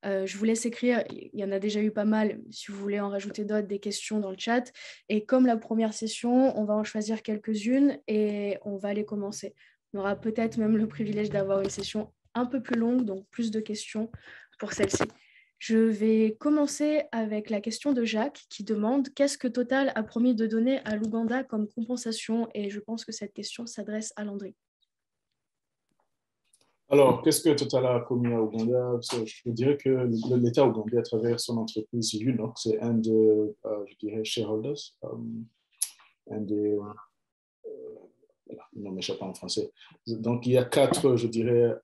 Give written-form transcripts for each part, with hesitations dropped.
Je vous laisse écrire, il y en a déjà eu pas mal, si vous voulez en rajouter d'autres, des questions dans le chat. Et comme la première session, on va en choisir quelques-unes et on va les commencer. On aura peut-être même le privilège d'avoir une session un peu plus longue, donc plus de questions pour celle-ci. Je vais commencer avec la question de Jacques qui demande qu'est-ce que Total a promis de donner à l'Ouganda comme compensation, et je pense que cette question s'adresse à Landry. Alors, qu'est-ce que Total a promis à Ouganda? Je dirais que l'État ougandais, à travers son entreprise Lunox, c'est un de, je dirais, shareholders, un des, non, m'échappe pas en français. Donc, il y a 4, je dirais,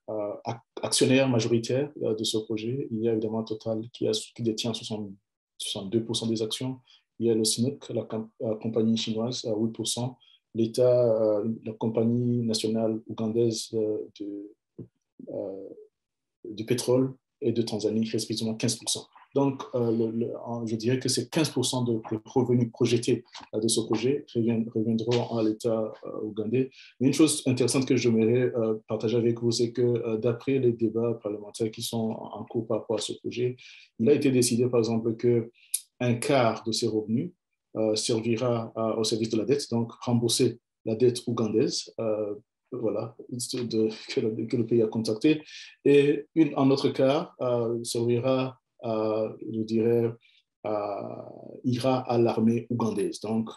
actionnaires majoritaires de ce projet. Il y a évidemment Total qui détient 62% des actions. Il y a le Sinopec, la compagnie chinoise, à 8%. L'État, la compagnie nationale ougandaise du pétrole et de Tanzanie, respectivement 15%. Donc, je dirais que c'est 15% de revenus projetés de ce projet reviendront à l'État ougandais. Mais une chose intéressante que j'aimerais partager avec vous, c'est que d'après les débats parlementaires qui sont en cours par rapport à ce projet, il a été décidé, par exemple, qu'un quart de ces revenus servira au service de la dette, donc rembourser la dette ougandaise, voilà, que le pays a contacté. Et un autre cas servira, je dirais, ira à l'armée ougandaise. Donc,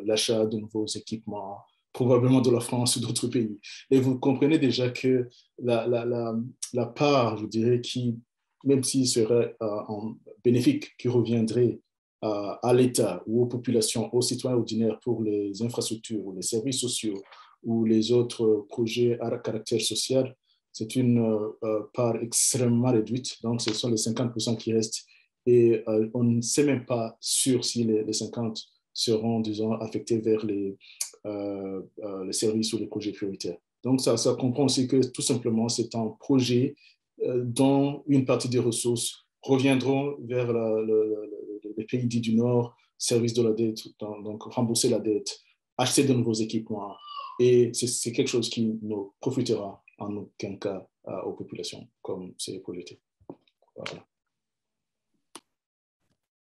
l'achat de nouveaux équipements, probablement de la France ou d'autres pays. Et vous comprenez déjà que la part, je dirais, qui, même s'il serait bénéfique, qui reviendrait à l'État ou aux populations, aux citoyens ordinaires pour les infrastructures ou les services sociaux, ou les autres projets à caractère social, c'est une part extrêmement réduite. Donc, ce sont les 50% qui restent. Et on ne sait même pas sûr si les 50 seront, disons, affectés vers les services ou les projets prioritaires. Donc, ça comprend aussi que tout simplement, c'est un projet dont une partie des ressources reviendront vers les pays dits du Nord, service de la dette, donc rembourser la dette, acheter de nouveaux équipements, et c'est quelque chose qui ne profitera en aucun cas aux populations, comme c'est projeté. Voilà.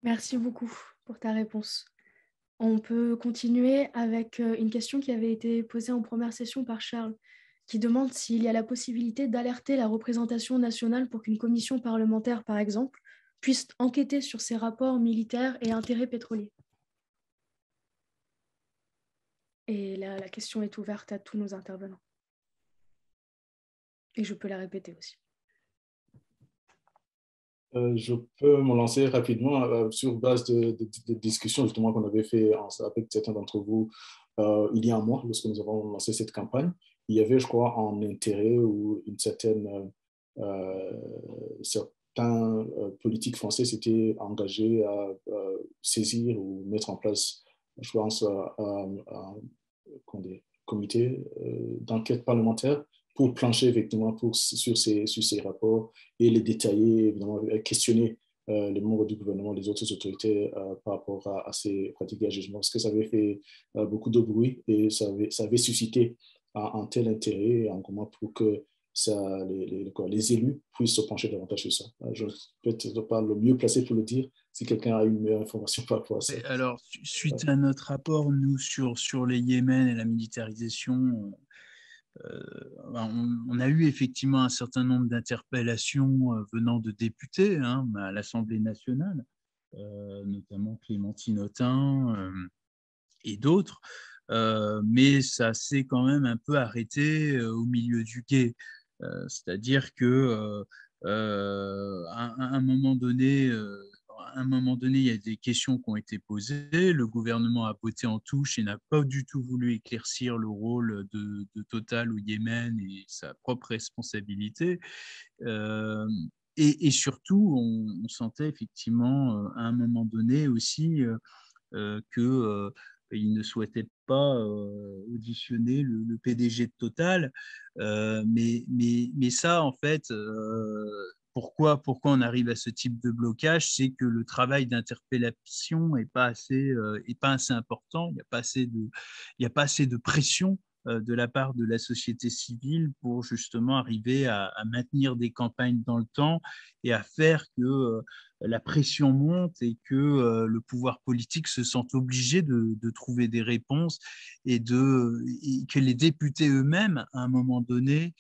Merci beaucoup pour ta réponse. On peut continuer avec une question qui avait été posée en première session par Charles, qui demande s'il y a la possibilité d'alerter la représentation nationale pour qu'une commission parlementaire, par exemple, puisse enquêter sur ces rapports militaires et intérêts pétroliers. Et la question est ouverte à tous nos intervenants. Et je peux la répéter aussi. Je peux me lancer rapidement sur base de discussions justement qu'on avait fait avec certains d'entre vous il y a un mois, lorsque nous avons lancé cette campagne. Il y avait, je crois, un intérêt ou une certaine... certains politiques français s'étaient engagés à saisir ou mettre en place, je pense, un comité d'enquête parlementaire pour plancher effectivement sur ces rapports et les détailler, évidemment, questionner les membres du gouvernement, les autres autorités par rapport à ces pratiques à jugement, parce que ça avait fait beaucoup de bruit et ça avait suscité un tel intérêt et un engouement pour que les élus puissent se pencher davantage sur ça. Je ne suis peut-être pas le mieux placé pour le dire, si quelqu'un a une meilleure information par rapport à ça. Alors, suite à notre rapport, nous, sur les Yémen et la militarisation, on a eu effectivement un certain nombre d'interpellations venant de députés à l'Assemblée nationale, notamment Clémentine Autain et d'autres, mais ça s'est quand même un peu arrêté au milieu du gué. C'est-à-dire que à un moment donné, il y a des questions qui ont été posées. Le gouvernement a botté en touche et n'a pas du tout voulu éclaircir le rôle de Total au Yémen et sa propre responsabilité. Et surtout, on sentait effectivement à un moment donné aussi qu'il ne souhaitait pas auditionner le PDG de Total. Mais ça, en fait, pourquoi on arrive à ce type de blocage, c'est que le travail d'interpellation n'est pas assez important, il n'y a pas assez de pression de la part de la société civile pour justement arriver à maintenir des campagnes dans le temps et à faire que la pression monte et que le pouvoir politique se sente obligé de trouver des réponses et que les députés eux-mêmes, à un moment donné,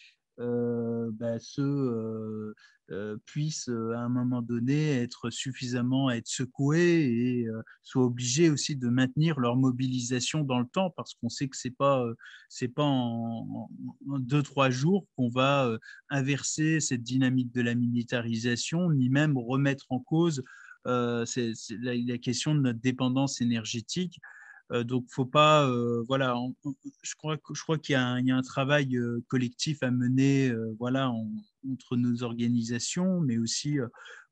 puissent à un moment donné être secoués et soient obligés aussi de maintenir leur mobilisation dans le temps, parce qu'on sait que c'est pas en 2-3 jours qu'on va inverser cette dynamique de la militarisation, ni même remettre en cause c'est la question de notre dépendance énergétique. Donc, faut pas, voilà, je crois qu'il y a un travail collectif à mener, voilà, entre nos organisations, mais aussi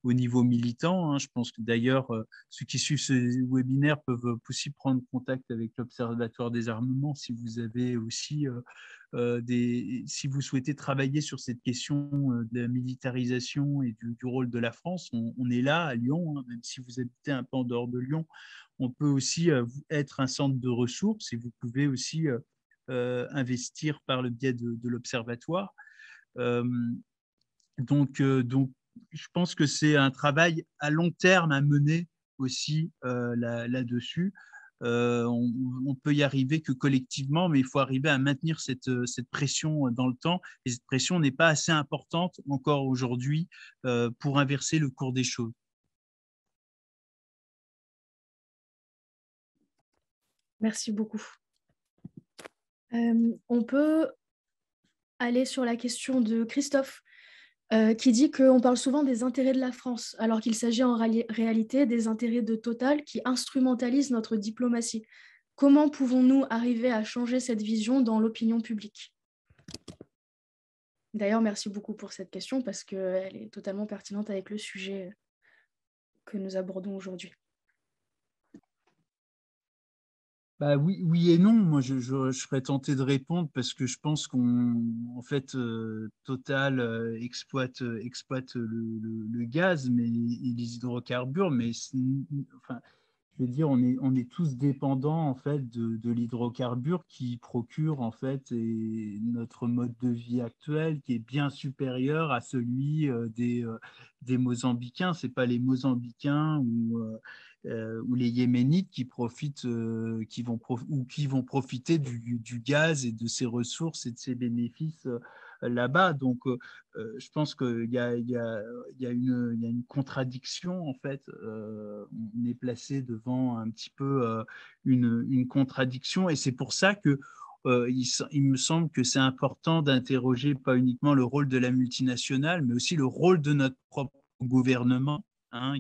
au niveau militant. Je pense que d'ailleurs, ceux qui suivent ce webinaire peuvent aussi prendre contact avec l'Observatoire des armements si vous avez aussi si vous souhaitez travailler sur cette question de la militarisation et du rôle de la France. On est là à Lyon, même si vous habitez un peu en dehors de Lyon. On peut aussi être un centre de ressources et vous pouvez aussi investir par le biais de l'Observatoire. Donc, je pense que c'est un travail à long terme à mener aussi là-dessus. On peut y arriver que collectivement, mais il faut arriver à maintenir cette pression dans le temps. Et cette pression n'est pas assez importante encore aujourd'hui pour inverser le cours des choses. Merci beaucoup. On peut aller sur la question de Christophe, qui dit qu'on parle souvent des intérêts de la France, alors qu'il s'agit en réalité des intérêts de Total qui instrumentalisent notre diplomatie. Comment pouvons-nous arriver à changer cette vision dans l'opinion publique? D'ailleurs, merci beaucoup pour cette question parce qu'elle est totalement pertinente avec le sujet que nous abordons aujourd'hui. Bah oui et non. Moi, je serais tenté de répondre parce que je pense qu'en fait, Total exploite le gaz et les hydrocarbures, mais enfin, je veux dire, on est tous dépendants en fait de l'hydrocarbure qui procure en fait notre mode de vie actuel qui est bien supérieur à celui des Mozambicains. C'est pas les Mozambicains ou les Yéménites qui profitent, qui vont profiter du gaz et de ses ressources et de ses bénéfices là-bas. Donc, je pense qu'il y a une contradiction, en fait. On est placé devant un petit peu une contradiction, et c'est pour ça que il me semble que c'est important d'interroger pas uniquement le rôle de la multinationale, mais aussi le rôle de notre propre gouvernement,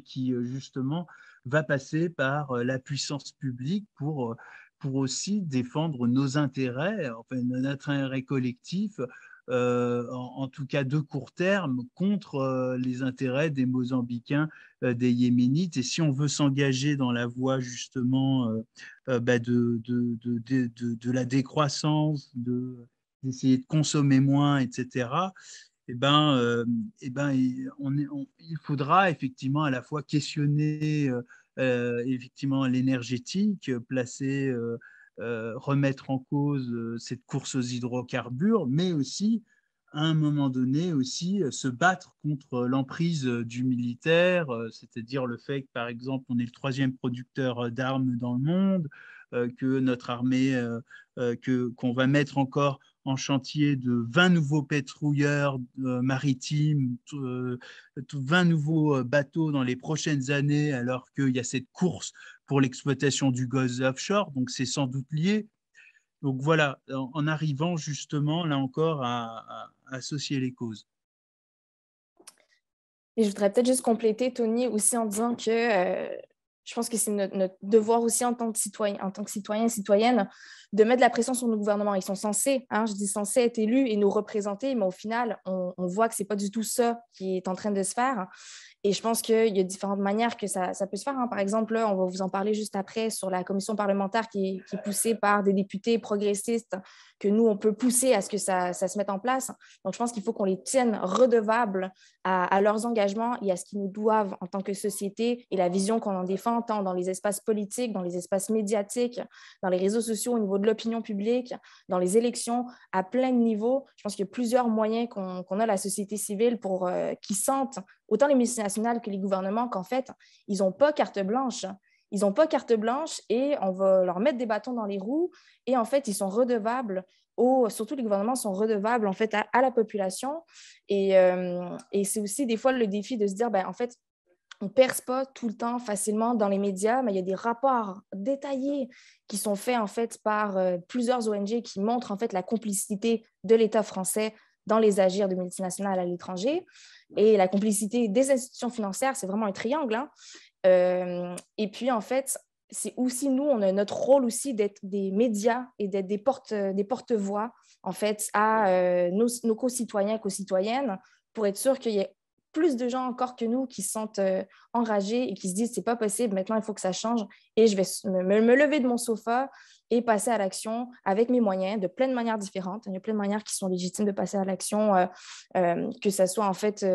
qui justement va passer par la puissance publique pour aussi défendre nos intérêts, enfin notre intérêt collectif, en tout cas de court terme, contre les intérêts des Mozambicains, des Yéménites. Et si on veut s'engager dans la voie justement de la décroissance, d'essayer de consommer moins, etc., il faudra effectivement à la fois questionner effectivement l'énergétique, remettre en cause cette course aux hydrocarbures, mais aussi à un moment donné aussi se battre contre l'emprise du militaire, c'est-à-dire le fait que par exemple on est le 3e producteur d'armes dans le monde, que notre armée, qu'on va mettre encore en chantier de 20 nouveaux pétrouilleurs maritimes, 20 nouveaux bateaux dans les prochaines années, alors qu'il y a cette course pour l'exploitation du gaz offshore, donc c'est sans doute lié. Donc voilà, en arrivant justement, là encore, à associer les causes. Et je voudrais peut-être juste compléter, Tony, aussi en disant que je pense que c'est notre devoir aussi en tant que citoyen et citoyenne, de mettre de la pression sur nos gouvernements. Ils sont censés, je dis censés être élus et nous représenter, mais au final, on voit que ce n'est pas du tout ça qui est en train de se faire. Et je pense qu'il y a différentes manières que ça peut se faire. Par exemple, là, on va vous en parler juste après sur la commission parlementaire qui est poussée par des députés progressistes, que nous, on peut pousser à ce que ça se mette en place. Donc, je pense qu'il faut qu'on les tienne redevables à leurs engagements et à ce qu'ils nous doivent en tant que société et la vision qu'on en défend, tant dans les espaces politiques, dans les espaces médiatiques, dans les réseaux sociaux, au niveau de l'opinion publique, dans les élections, à plein de niveaux. Je pense qu'il y a plusieurs moyens qu'on a la société civile pour qui sentent, autant les multinationales que les gouvernements, qu'en fait, ils n'ont pas carte blanche. Ils n'ont pas carte blanche et on va leur mettre des bâtons dans les roues et en fait, ils sont redevables, surtout les gouvernements sont redevables en fait à la population et c'est aussi des fois le défi de se dire, ben, en fait, on ne perce pas tout le temps facilement dans les médias, mais il y a des rapports détaillés qui sont faits en fait par plusieurs ONG qui montrent en fait la complicité de l'État français dans les agirs de multinationales à l'étranger. Et la complicité des institutions financières, c'est vraiment un triangle. Hein. Et puis, en fait, c'est aussi nous, on a notre rôle aussi d'être des médias et d'être des porte-voix en fait à nos co-citoyens et co-citoyennes pour être sûr qu'il y ait plus de gens encore que nous qui se sentent enragés et qui se disent c'est pas possible, maintenant il faut que ça change et je vais me lever de mon sofa et passer à l'action avec mes moyens de plein de manières différentes. Il y a plein de manières qui sont légitimes de passer à l'action, que ce soit en fait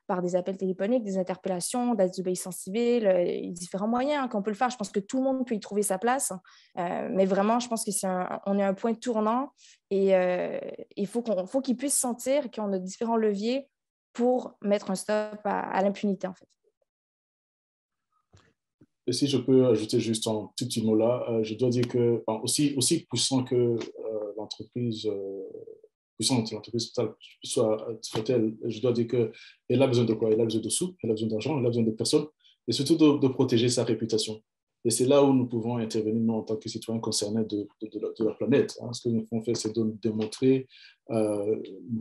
par des appels téléphoniques, des interpellations, des désobéissances civiles, différents moyens qu'on peut le faire. Je pense que tout le monde peut y trouver sa place, mais vraiment, je pense qu'on est un point tournant et il faut qu'ils puissent sentir qu'on a différents leviers pour mettre un stop à l'impunité, en fait. Et si je peux ajouter juste un petit mot là, je dois dire que aussi puissant que l'entreprise soit-elle, je dois dire qu'elle a besoin de quoi? Elle a besoin de sous, elle a besoin d'argent, elle a besoin de personnes, et surtout de protéger sa réputation. Et c'est là où nous pouvons intervenir, nous, en tant que citoyens concernés de la planète. Hein. Ce que nous pouvons faire, c'est nous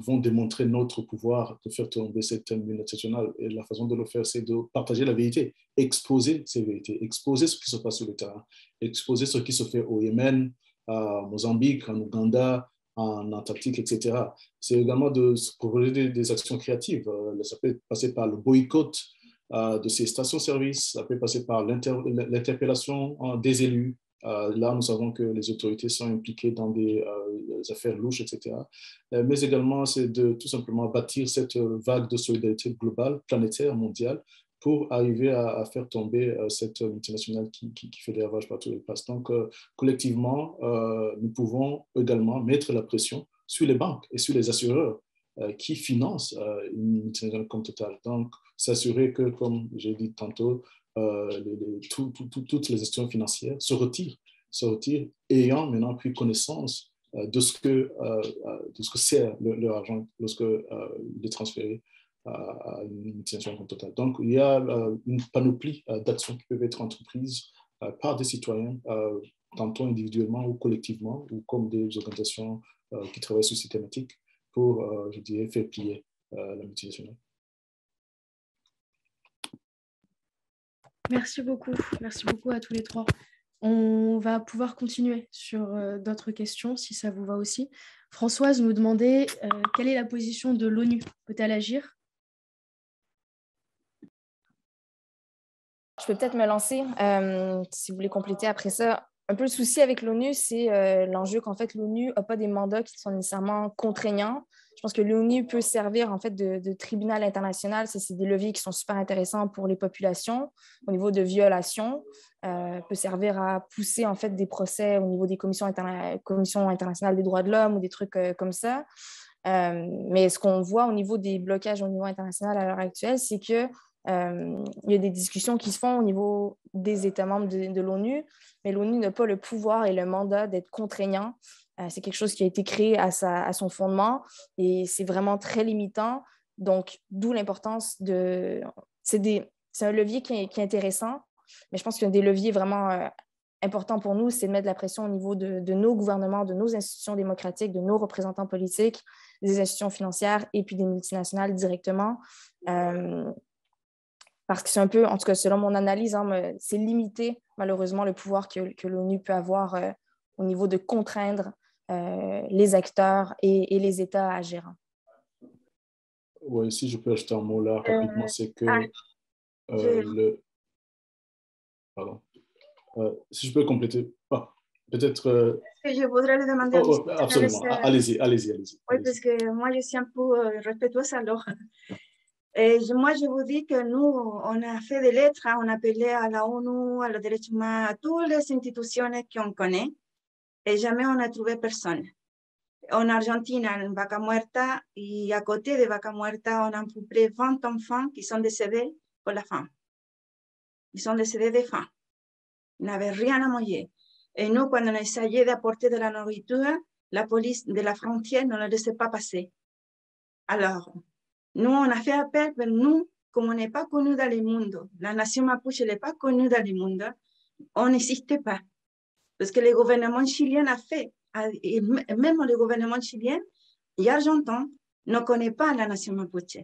vont démontrer notre pouvoir de faire tomber cette multinationale. Et la façon de le faire, c'est de partager la vérité, exposer ces vérités, exposer ce qui se passe sur le terrain, exposer ce qui se fait au Yémen, à Mozambique, en Ouganda, en Antarctique, etc. C'est également de se proposer des actions créatives. Ça peut passer par le boycott de ces stations-service, ça peut passer par l'interpellation des élus. Là, nous savons que les autorités sont impliquées dans des affaires louches, etc. Mais également, c'est de tout simplement bâtir cette vague de solidarité globale, planétaire, mondiale, pour arriver à faire tomber cette multinationale qui fait des ravages partout où elle passe. Donc, collectivement, nous pouvons également mettre la pression sur les banques et sur les assureurs qui financent une multinationale comme Total. Donc, s'assurer que, comme j'ai dit tantôt, toutes les institutions financières se retirent ayant maintenant pris connaissance de ce que sert leur argent lorsque il est transféré à une multinationale comme Total. Donc, il y a une panoplie d'actions qui peuvent être entreprises par des citoyens, tantôt individuellement ou collectivement, ou comme des organisations qui travaillent sur ces thématiques pour, je dirais, faire plier la multinationale. Merci beaucoup à tous les trois. On va pouvoir continuer sur d'autres questions, si ça vous va aussi. Françoise nous demandait quelle est la position de l'ONU? Peut-elle agir? Je peux peut-être me lancer, si vous voulez compléter après ça. Un peu le souci avec l'ONU, c'est l'enjeu qu'en fait l'ONU n'a pas des mandats qui sont nécessairement contraignants. Je pense que l'ONU peut servir en fait de tribunal international. Ça, c'est des leviers qui sont super intéressants pour les populations au niveau de violation. Peut servir à pousser en fait des procès au niveau des commissions internationales des droits de l'homme ou des trucs comme ça. Mais ce qu'on voit au niveau des blocages au niveau international à l'heure actuelle, c'est que il y a des discussions qui se font au niveau des États membres de l'ONU, mais l'ONU n'a pas le pouvoir et le mandat d'être contraignant. C'est quelque chose qui a été créé à son fondement et c'est vraiment très limitant. Donc, d'où l'importance de... C'est un levier qui est intéressant, mais je pense qu'un des leviers vraiment importants pour nous, c'est de mettre de la pression au niveau de nos gouvernements, de nos institutions démocratiques, de nos représentants politiques, des institutions financières et puis des multinationales directement. Parce que c'est un peu, en tout cas selon mon analyse, hein, c'est limité malheureusement le pouvoir que l'ONU peut avoir au niveau de contraindre les acteurs et les États à agir. Oui, si je peux ajouter un mot là rapidement, c'est que Pardon. Si je peux compléter, peut-être... Je voudrais lui demander absolument, allez-y. Oui, parce que moi, je suis un peu respectueuse alors. Moi, je vous dis que nous, on a fait des lettres, on a appelé à la ONU, à la Derechos humains, à toutes les institutions qu'on connaît. et jamais on n'a trouvé personne. En Argentine, en Vaca Muerta, et à côté de Vaca Muerta, on a à peu près 20 enfants qui sont décédés pour la faim. Ils sont décédés de faim. Ils n'avaient rien à manger. Et nous, quand on essayait d'apporter de la nourriture, la police de la frontière ne le laissait pas passer. Alors, nous, on a fait appel, mais nous, comme on n'est pas connus dans le monde, la nation mapuche n'est pas connue dans le monde, on n'existait pas. Parce que le gouvernement chilien a fait, et même le gouvernement chilien et argentin ne connaît pas la nation mapuche.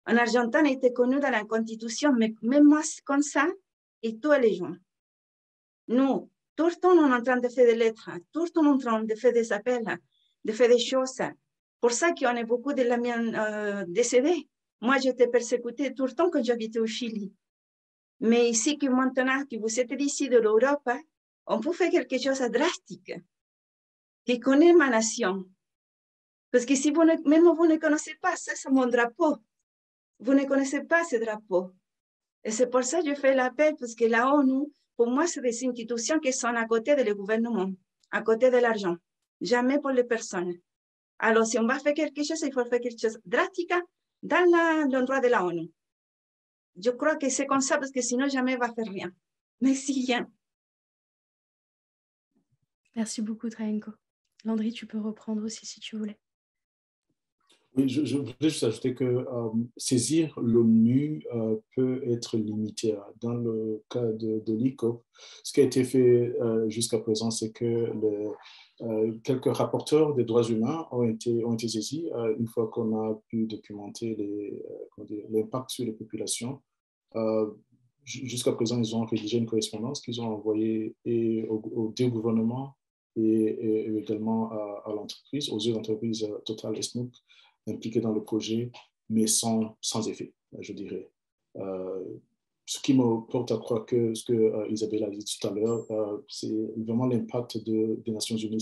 En Argentine, il était connu dans la Constitution, mais même moi, comme ça, et tous les gens. Nous, tout le temps, on est en train de faire des lettres, tout le temps, on est en train de faire des appels, de faire des choses. Pour ça qu'on a beaucoup de la mienne décédés. Moi, j'étais persécutée tout le temps quand j'habitais au Chili. Mais ici, que maintenant que vous êtes ici de l'Europe, on peut faire quelque chose de drastique, qui connaît ma nation. Parce que si même vous ne connaissez pas, ça, c'est mon drapeau. Vous ne connaissez pas ce drapeau. Et c'est pour ça que je fais l'appel, parce que la ONU, pour moi, c'est des institutions qui sont à côté du gouvernement, à côté de l'argent, jamais pour les personnes. Alors, si on va faire quelque chose, il faut faire quelque chose de drastique dans l'endroit de la ONU. Je crois que c'est comme ça, parce que sinon, jamais on va faire rien. Merci bien. Merci beaucoup, Traenko. Landry, tu peux reprendre aussi si tu voulais. Oui, je voulais juste ajouter que saisir l'ONU peut être limité. Dans le cas de l'ICOP, ce qui a été fait jusqu'à présent, c'est que quelques rapporteurs des droits humains ont été saisis une fois qu'on a pu documenter l'impact sur les populations. Jusqu'à présent, ils ont rédigé une correspondance qu'ils ont envoyée aux deux gouvernements et également à l'entreprise, aux deux entreprises Total et Snook, impliqués dans le projet, mais sans effet, je dirais. Ce qui me porte à croire que ce que Isabelle a dit tout à l'heure, c'est vraiment l'impact des Nations Unies,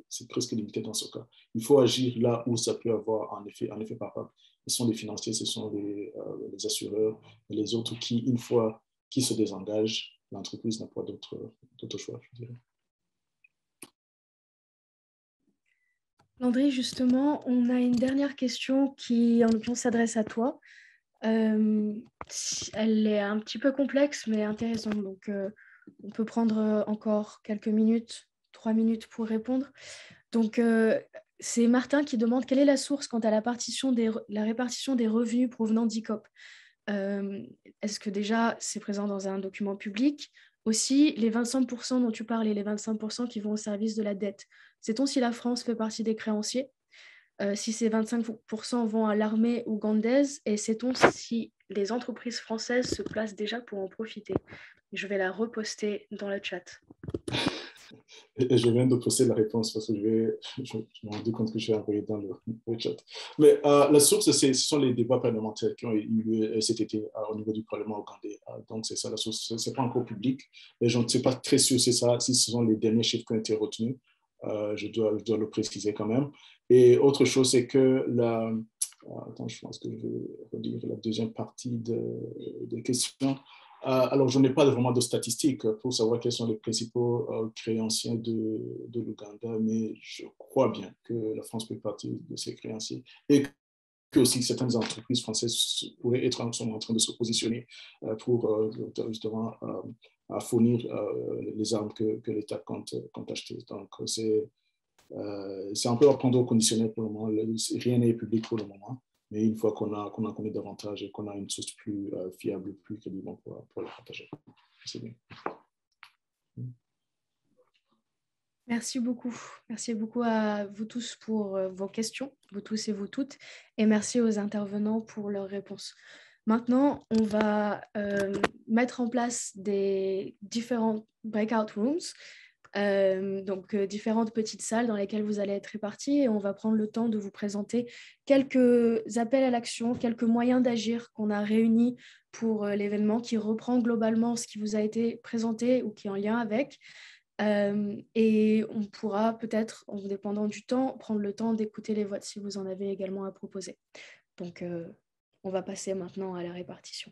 c'est presque limité dans ce cas. Il faut agir là où ça peut avoir un effet palpable. Ce sont les financiers, ce sont les assureurs et les autres qui, une fois qu'ils se désengagent, l'entreprise n'a pas d'autre choix, je dirais. Landry, justement, on a une dernière question qui, en l'occurrence, s'adresse à toi. Elle est un petit peu complexe, mais intéressante. Donc, on peut prendre encore quelques minutes, 3 minutes pour répondre. Donc, c'est Martin qui demande quelle est la source quant à la répartition des revenus provenant d'ICOP. Est-ce que déjà, c'est présent dans un document public? Aussi, les 25% dont tu parlais, les 25% qui vont au service de la dette. Sait-on si la France fait partie des créanciers? Si ces 25% vont à l'armée ougandaise? Et sait-on si les entreprises françaises se placent déjà pour en profiter? Je vais la reposter dans le chat. Et je viens de poster la réponse parce que je me rends compte que je vais envoyer dans le chat. Mais la source, ce sont les débats parlementaires qui ont eu lieu cet été au niveau du Parlement ougandais. Donc, c'est ça la source. Ce n'est pas encore public. Et je ne suis pas très sûr si ce sont les derniers chiffres qui ont été retenus. Je dois le préciser quand même. Et autre chose, c'est que attends, je pense que je vais redire la deuxième partie des questions. Alors, je n'ai pas vraiment de statistiques pour savoir quels sont les principaux créanciers de l'Ouganda, mais je crois bien que la France fait partie de ces créanciers et que aussi certaines entreprises françaises sont en train de se positionner pour justement fournir les armes que l'État compte acheter. Donc, c'est un peu à prendre au conditionnel pour le moment. Rien n'est public pour le moment. Mais une fois qu'on en connaît davantage et qu'on a une source plus fiable, plus crédible, on pourra la partager. C'est bien. Merci beaucoup. Merci beaucoup à vous tous pour vos questions, vous tous et vous toutes. Et merci aux intervenants pour leurs réponses. Maintenant, on va mettre en place des différents breakout rooms. Donc différentes petites salles dans lesquelles vous allez être répartis et on va prendre le temps de vous présenter quelques appels à l'action, quelques moyens d'agir qu'on a réunis pour l'événement qui reprend globalement ce qui vous a été présenté ou qui est en lien avec. Et on pourra peut-être, en dépendant du temps, prendre le temps d'écouter les votes si vous en avez également à proposer. Donc, on va passer maintenant à la répartition.